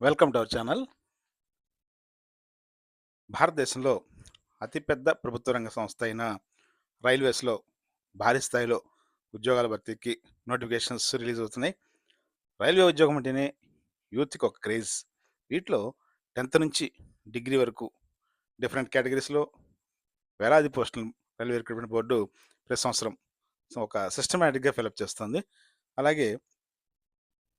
Welcome to our channel. భారతదేశంలో అతిపెద్ద ప్రభుత్వ రంగ సంస్థ అయిన రైల్వేస్లో భారీ స్థాయిలో ఉద్యోగాల భర్తీకి నోటిఫికేషన్స్ రిలీజ్ అవుతున్నాయి. రైల్వే ఉద్యోగం అంటేనే యూత్కి ఒక క్రేజ్. వీటిలో 10th నుంచి డిగ్రీ వరకు డిఫరెంట్ కేటగిరీస్లో వేలాది పోస్టులు రైల్వే రిక్రూట్మెంట్ బోర్డు ప్రతి సంవత్సరం ఒక సిస్టమేటిక్గా ఫిలప్ చేస్తుంది. అలాగే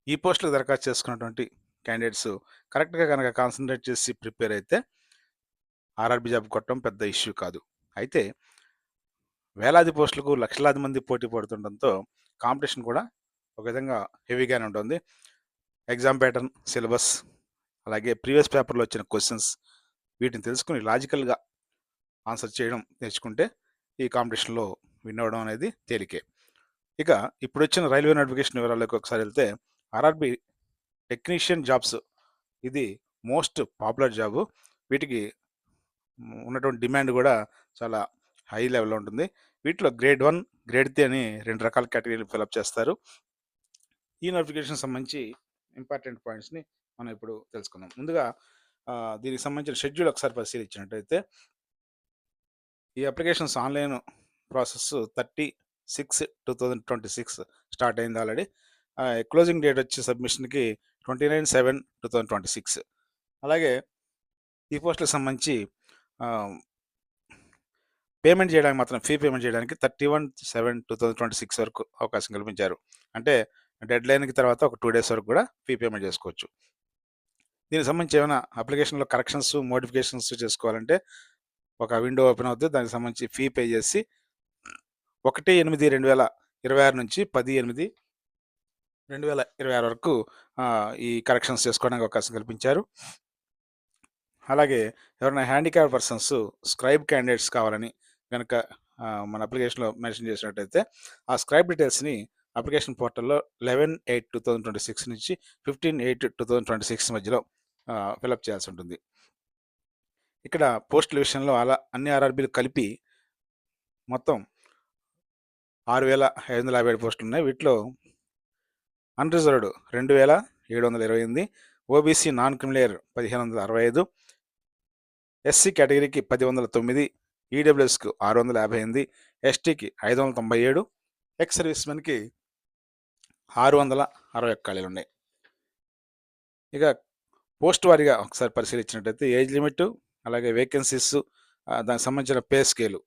ఈ పోస్టులకు దరఖాస్తు చేసుకున్నటువంటి క్యాండిడేట్స్ కరెక్ట్గా కనుక కాన్సన్ట్రేట్ చేసి ప్రిపేర్ అయితే ఆర్ఆర్బీ జాబ్ కొట్టడం పెద్ద ఇష్యూ కాదు. అయితే వేలాది పోస్టులకు లక్షలాది మంది పోటీ పడుతుండడంతో కాంపిటీషన్ కూడా ఒక విధంగా హెవీగానే ఉంటుంది. ఎగ్జామ్ ప్యాటర్న్, సిలబస్, అలాగే ప్రీవియస్ పేపర్లో వచ్చిన క్వశ్చన్స్ వీటిని తెలుసుకుని లాజికల్గా ఆన్సర్ చేయడం నేర్చుకుంటే ఈ కాంపిటీషన్లో విన్ అవ్వడం అనేది తేలికే. ఇక ఇప్పుడు వచ్చిన రైల్వే నోటిఫికేషన్ వివరాలకు ఒకసారి వెళ్తే ఆర్ఆర్బీ టెక్నీషియన్ జాబ్స్ ఇది మోస్ట్ పాపులర్ జాబు. వీటికి ఉన్నటువంటి డిమాండ్ కూడా చాలా హై లెవెల్లో ఉంటుంది. వీటిలో గ్రేడ్ 1, గ్రేడ్ 3 అని 2 రకాల కేటగిరీలు ఫిలప్ చేస్తారు. ఈ నోటిఫికేషన్ సంబంధించి ఇంపార్టెంట్ పాయింట్స్ని మనం ఇప్పుడు తెలుసుకుందాం. ముందుగా దీనికి సంబంధించిన షెడ్యూల్ ఒకసారి పరిశీలించినట్టయితే ఈ అప్లికేషన్స్ ఆన్లైన్ ప్రాసెస్ 30/6/2026 స్టార్ట్ అయింది ఆల్రెడీ. క్లోజింగ్ డేట్ వచ్చి సబ్మిషన్కి 29/7/2026. అలాగే ఈ పోస్టులకు సంబంధించి పేమెంట్ చేయడానికి మాత్రం ఫీ పేమెంట్ చేయడానికి 31/7/2026 వరకు అవకాశం కల్పించారు. అంటే డెడ్ లైన్కి తర్వాత ఒక 2 days వరకు కూడా ఫీ పేమెంట్ చేసుకోవచ్చు. దీనికి సంబంధించి ఏమైనా అప్లికేషన్లో కరెక్షన్స్, మోడిఫికేషన్స్ చేసుకోవాలంటే ఒక విండో ఓపెన్ అవుతుంది. దానికి సంబంధించి ఫీ పే చేసి 1/8/2026 నుంచి 10/8/2026 వరకు ఈ కరెక్షన్స్ చేసుకోవడానికి అవకాశం కల్పించారు. అలాగే ఎవరైనా హ్యాండిక్యాప్ పర్సన్స్, స్క్రైబ్ క్యాండిడేట్స్ కావాలని కనుక మన అప్లికేషన్లో మెన్షన్ చేసినట్టయితే ఆ స్క్రైబ్ డీటెయిల్స్ని అప్లికేషన్ పోర్టల్లో 11/8/2026 నుంచి 15/8/2026 మధ్యలో ఫిలప్ చేయాల్సి ఉంటుంది. ఇక్కడ పోస్టుల విషయంలో అన్ని ఆర్ఆర్బీలు కలిపి మొత్తం 6,557 పోస్టులు ఉన్నాయి. వీటిలో unreserved 2,728, OBC non creamy layer 1,565, SC కేటగిరీకి 1,009, ఈడబ్ల్యూఎస్కి 658, ఎస్టీకి 597, ఎక్స్ సర్వీస్మెన్కి 661 ఖాళీలు ఉన్నాయి. ఇక పోస్ట్ వారీగా ఒకసారి పరిశీలించినట్టయితే ఏజ్ లిమిట్, అలాగే వేకెన్సీస్, దానికి సంబంధించిన పే స్కేలు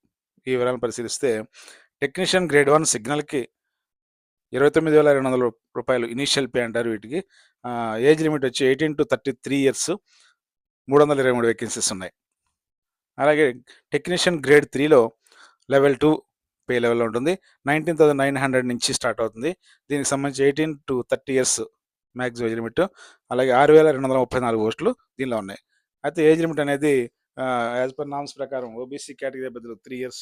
ఈ వివరాలను పరిశీలిస్తే టెక్నీషియన్ గ్రేడ్ 1 సిగ్నల్కి 29,200 రూపాయలు ఇనీషియల్ పే అంటారు. వీటికి ఏజ్ లిమిట్ వచ్చి 18 to 33 years, 323 వేకెన్సీస్ ఉన్నాయి. అలాగే టెక్నీషియన్ గ్రేడ్ 3లో లెవెల్ 2 పే లెవెల్లో ఉంటుంది. 19,900 నుంచి స్టార్ట్ అవుతుంది. దీనికి సంబంధించి 18 to 30 years maximum age limit. అలాగే 6,234 పోస్టులు దీనిలో ఉన్నాయి. అయితే ఏజ్ లిమిట్ అనేది యాజ్ పర్ నామ్స్ ప్రకారం ఓబీసీ కేటగిరీ బదులు 3 years,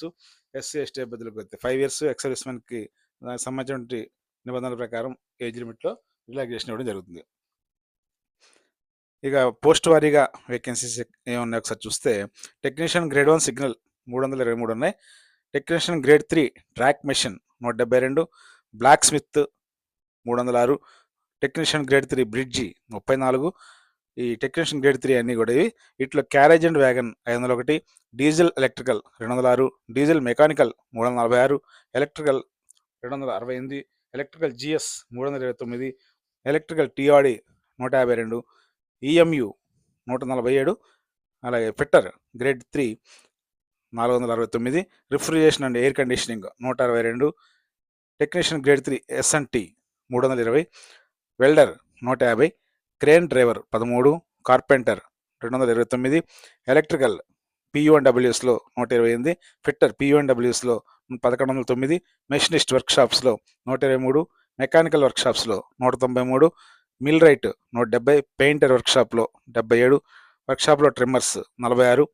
ఎస్సీ ఎస్టీ బదులు 5 years, ఎక్స్ సర్వీస్మెన్కి దానికి సంబంధించిన నిబంధనల ప్రకారం ఏజ్ లిమిట్లో రిలాక్సేషన్ ఇవ్వడం జరుగుతుంది. ఇక పోస్ట్ వారీగా వేకెన్సీస్ ఏమున్నాయి ఒకసారి చూస్తే టెక్నీషియన్ గ్రేడ్ 1 సిగ్నల్ 323 ఉన్నాయి. Technician grade 3 track machine 172, blacksmith 306, technician grade 3 bridge 34. ఈ టెక్నీషియన్ గ్రేడ్ 3 అన్నీ కూడా ఇవి. వీటిలో carriage and wagon 501, diesel electrical 206, diesel mechanical 346, electrical 268, electrical GS 329, electrical TRD 152, EMU 147, అలాగే fitter grade 3 469, refrigeration and air conditioning 162, technician grade 3 SNT 320, welder 150, crane driver 13, carpenter 229, electrical పియుఎన్డబ్ల్యూఎస్లో 128, fitter పియుఎన్డబ్ల్యూఎస్లో 1,109, machinist వర్క్షాప్స్లో 123, mechanical వర్క్షాప్స్లో 193, millwright 170, painter వర్క్షాప్లో 77, వర్క్షాప్లో trimmers 46,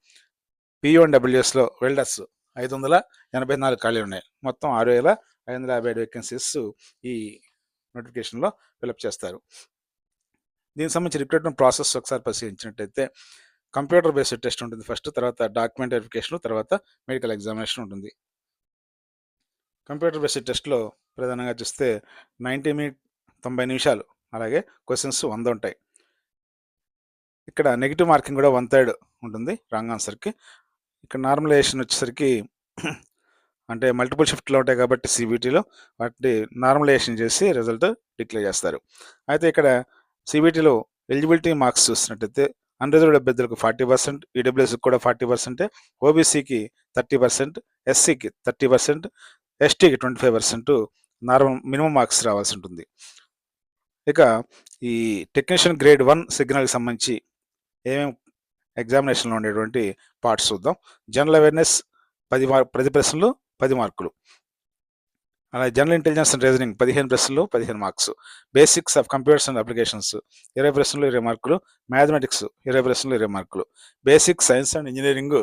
పియుఎన్డబ్ల్యూఎస్లో welders 584 ఖాళీలు ఉన్నాయి. మొత్తం 6,557 వేకెన్సీస్ ఈ నోటిఫికేషన్లో ఫిలప్ చేస్తారు. దీనికి సంబంధించి రిక్రూట్మెంట్ ప్రాసెస్ ఒకసారి పరిశీలించినట్టయితే కంప్యూటర్ బేస్డ్ టెస్ట్ ఉంటుంది ఫస్ట్, తర్వాత డాక్యుమెంట్ వెరిఫికేషన్, తర్వాత మెడికల్ ఎగ్జామినేషన్ ఉంటుంది. కంప్యూటర్ బేస్డ్ టెస్ట్లో ప్రధానంగా చూస్తే 90 నిమిషాలు, అలాగే క్వశ్చన్స్ 100 ఉంటాయి. ఇక్కడ నెగిటివ్ మార్కింగ్ కూడా 1/3 ఉంటుంది రాంగ్ ఆన్సర్కి. ఇక్కడ నార్మలైజేషన్ వచ్చేసరికి అంటే మల్టిపుల్ షిఫ్ట్లో ఉంటాయి కాబట్టి సిబిటీలో వాటిని నార్మలైజేషన్ చేసి రిజల్ట్ డిక్లేర్ చేస్తారు. అయితే ఇక్కడ సిబిటీలో ఎలిజిబిలిటీ మార్క్స్ చూసినట్టయితే అన్రిజర్వ్డ్ అభ్యర్థులకు 40%, ఈడబ్ల్యూఎస్కి కూడా 40%, ఓబీసీకి 30%, ఎస్సీకి 30%, ఎస్టీకి 25% మినిమం మార్క్స్ రావాల్సి ఉంటుంది. ఇక ఈ టెక్నీషియన్ గ్రేడ్ 1 సిగ్నల్కి సంబంధించి ఏమేమి ఎగ్జామినేషన్లో ఉండేటువంటి పార్ట్స్ చూద్దాం. జనరల్ అవేర్నెస్ 10 ప్రశ్నలు 10 మార్కులు. అలాగే జనరల్ ఇంటెలిజెన్స్ అండ్ రీజనింగ్ 15 ప్రశ్నలు 15 marks. Basics of computers and applications 20 ప్రశ్నలు 20 మార్కులు. మ్యాథమెటిక్స్ 20 ప్రశ్నలు 20 మార్కులు. బేసిక్ సైన్స్ అండ్ ఇంజనీరింగ్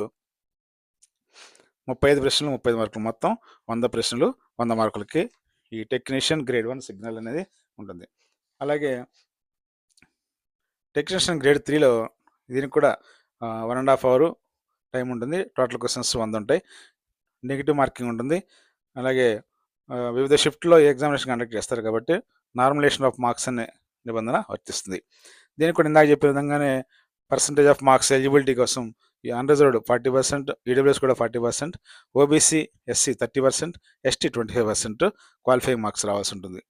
35 ప్రశ్నలు 30 మార్కులు. మొత్తం 100 ప్రశ్నలు 100 మార్కులకి ఈ టెక్నీషియన్ గ్రేడ్ 1 సిగ్నల్ అనేది ఉంటుంది. అలాగే టెక్నీషియన్ గ్రేడ్ 3లో దీనికి కూడా 1.5 అవర్ టైం ఉంటుంది. టోటల్ క్వశ్చన్స్ 100 ఉంటాయి. నెగిటివ్ మార్కింగ్ ఉంటుంది. అలాగే వివిధ షిఫ్ట్లో ఎగ్జామినేషన్ కండక్ట్ చేస్తారు కాబట్టి నార్మలైజేషన్ ఆఫ్ మార్క్స్ అనే నిబంధన వర్తిస్తుంది. దీనికి కూడా ఇందాక చెప్పిన విధంగానే పర్సంటేజ్ ఆఫ్ మార్క్స్ ఎలిజిబిలిటీ కోసం ఈ అన్రిజర్వ్డ్ 40%, ఈడబ్ల్యూఎస్ కూడా 40%, OBC SC 30%, ST 25% qualifying marks రావాల్సి ఉంటుంది.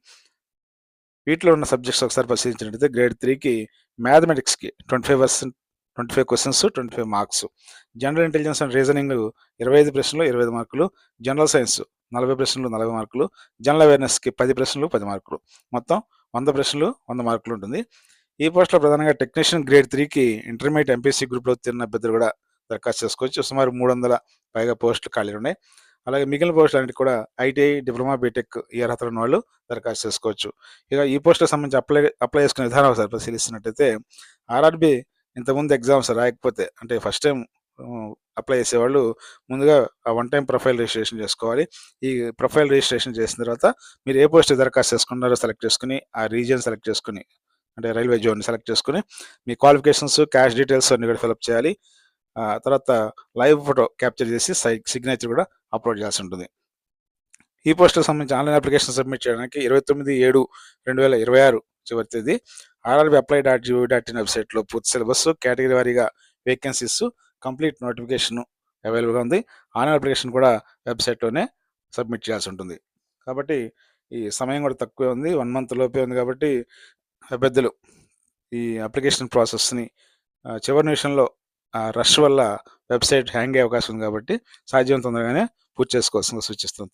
వీటిలో ఉన్న సబ్జెక్ట్స్ ఒకసారి పరిశీలించినట్లయితే గ్రేడ్ 3కి మ్యాథమెటిక్స్కి 25 questions 25 marks. General intelligence and reasoning 25 ప్రశ్నలు 25 మార్కులు. జనరల్ సైన్స్ 40 ప్రశ్నలు 40 మార్కులు. జనరల్ అవేర్నెస్కి 10 ప్రశ్నలు 10 మార్కులు. మొత్తం 100 ప్రశ్నలు 100 మార్కులు ఉంటుంది. ఈ పోస్టులో ప్రధానంగా టెక్నీషియన్ గ్రేడ్ 3కి ఇంటర్మీడియట్ ఎంపీసీ గ్రూప్లో ఉత్తీర్ణ అభ్యర్థులు కూడా దరఖాస్తు చేసుకోవచ్చు. సుమారు 300 పైగా పోస్టులు ఖాళీలు ఉన్నాయి. అలాగే మిగిలిన పోస్టులు అన్నిటి కూడా ఐటీఐ, డిప్లొమా, బీటెక్ ఈ అర్హతలు ఉన్న వాళ్ళు దరఖాస్తు చేసుకోవచ్చు. ఇక ఈ పోస్టులకు సంబంధించి అప్లై చేసుకునే విధానం ఒకసారి పరిశీలిస్తున్నట్టయితే ఆర్ఆర్బి ఇంతకుముందు ఎగ్జామ్స్ రాయకపోతే అంటే ఫస్ట్ టైం అప్లై చేసేవాళ్ళు ముందుగా ఆ 1 టైం ప్రొఫైల్ రిజిస్ట్రేషన్ చేసుకోవాలి. ఈ ప్రొఫైల్ రిజిస్ట్రేషన్ చేసిన తర్వాత మీరు ఏ పోస్ట్ దరఖాస్తు చేసుకున్నారో సెలెక్ట్ చేసుకుని ఆ రీజియన్ సెలెక్ట్ చేసుకుని అంటే రైల్వే జోన్ సెలెక్ట్ చేసుకుని మీ క్వాలిఫికేషన్స్, క్యాష్ డీటెయిల్స్ అన్ని కూడా ఫిల్అప్ చేయాలి. తర్వాత లైవ్ ఫోటో క్యాప్చర్ చేసి సిగ్నేచర్ కూడా అప్లోడ్ చేయాల్సి ఉంటుంది. ఈ పోస్టులకు సంబంధించి ఆన్లైన్ అప్లికేషన్ సబ్మిట్ చేయడానికి 29/7/2026 చివరి తేదీ. rrbapply.gov.in వెబ్సైట్లో పూర్తి సిలబస్, కేటగిరీ వారీగా వేకెన్సీస్, కంప్లీట్ నోటిఫికేషన్ అవైలబుల్గా ఉంది. ఆన్లైన్ అప్లికేషన్ కూడా వెబ్సైట్లోనే సబ్మిట్ చేయాల్సి ఉంటుంది. కాబట్టి ఈ సమయం కూడా తక్కువే ఉంది, 1 మంత్ లోపే ఉంది. కాబట్టి అభ్యర్థులు ఈ అప్లికేషన్ ప్రాసెస్ని చివరి నిమిషంలో రష్ వల్ల వెబ్సైట్ హ్యాంగ్ అయ్యే అవకాశం ఉంది కాబట్టి సాధ్యం తొందరగానే పూర్తి చేసుకోవాల్సిందిగా సూచిస్తుంది.